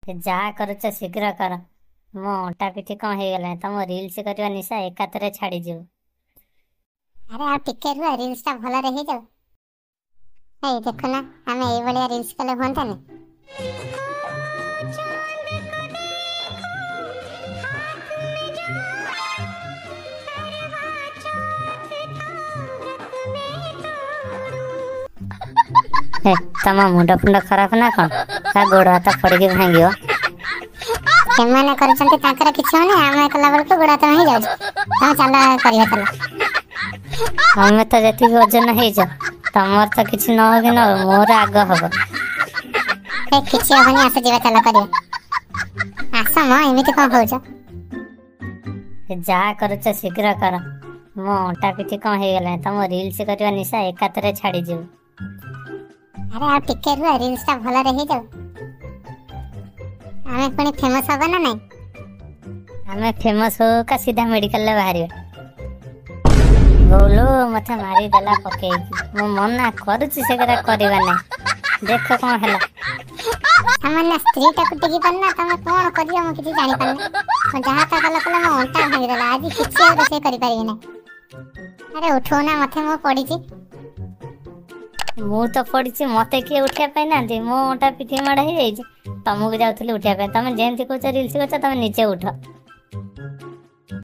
ଯାହା କରୁଛ ଶୀଘ୍ର କର। ମୋ ଅଣ୍ଟା ପିଠି କଣ ହେଇଗଲାଣି। ତମ ରିଲ୍ସ କରିବା ନିଶା ଏକାଥରେ ଛାଡ଼ିଯିବ। ଆରେ ଆଉ ଟିକେ ରୁହ, ରିଲ୍ସ ଟା ଭଲରେ ହେଇଯାଉ। ଏଇ ଦେଖୁନା, ଆମେ ଏଇଭଳିଆ ରିଲ୍ସ କଲେ ହୁଅନ୍ତାନି? ହେ, ତମ ମୁଣ୍ଡ ଫୁଣ୍ଡ ଖରାପ ନା କଣ? ତା ଗୋଡ଼ ହାତ ଫଡ଼ିକି ଭାଙ୍ଗିବ। ସେମାନେ କରୁଛନ୍ତି ତାଙ୍କର କିଛି ହଉନି, ଆମେ କଲା ବେଳକୁ ଗୋଡ଼ ହାତ ଭାଙ୍ଗି ଯାଉଛି। ତମେ ଚାଲ କରିବା, ଚାଲ। ତମେ ତ ଯେତିକି ଓଜନ ହେଇଛ, ତମର ତ କିଛି ନ ହଉ କି ନ ହଉ, ମୋର ଆଗ ହବ। କିଛି ହବନି, ଆସ ଯିବା, ଚାଲ କରିବା। ଆସ ମ, ଏମିତି କଣ ହଉଛ? ଯାହା କରୁଛ ଶୀଘ୍ର କର। ମୋ ଅଣ୍ଟା ପିଠି କଣ ହେଇଗଲାଣି। ତମ ରିଲ୍ସ କରିବା ନିଶା ଏକାଥରେ ଛାଡ଼ିଯିବ। ଆରେ ଆଉ ଟିକେ ରୁହ, ରିଲ୍ସ ଟା ଭଲରେ ହେଇଯାଉ। ଆମେ ପୁଣି ଫେମସ ହବ ନା ନାଇଁ? ଆମେ ଫେମସ ହଉ କା ସିଧା ମେଡିକାଲରେ ବାହାରିବା। ବୋଉଲୋ, ମତେ ମାରିଦେଲା ପକେଇକି। ମୁଁ ମନା କରୁଛି ସେଗୁରା କରିବା ନାହିଁ। ଦେଖ କଣ ହେଲା। ସାମାନ୍ୟ ସ୍ତ୍ରୀ ଟାକୁ ଟିକି ପାରୁନା, ତମେ କଣ କରିବ ମୁଁ କିଛି ଜାଣିପାରୁନି। ଯାହା ତା କଲ କଲେ ମୋ ଅଣ୍ଟା ଭାଙ୍ଗିଦେଲା। ଆଜି କିଛି ଆଉ ରୋଷେଇ କରିପାରିବି ନାହିଁ। ଆରେ ଉଠଉନା ମତେ, ମୁଁ ପଡ଼ିଛି। ମୁଁ ତ ପଡ଼ିଛି, ମତେ କିଏ ଉଠିବା ପାଇଁ ନାହାନ୍ତି। ମୋ ଅଣ୍ଟା ପିଠି ମାଡ଼ ହେଇଯାଇଛି। ତମକୁ ଯାଉଥିଲି ଉଠିବା ପାଇଁ। ତମେ ଯେମିତି କହୁଛ ରିଲ୍ସ କରୁଛ, ତମେ ନିଜେ ଉଠ।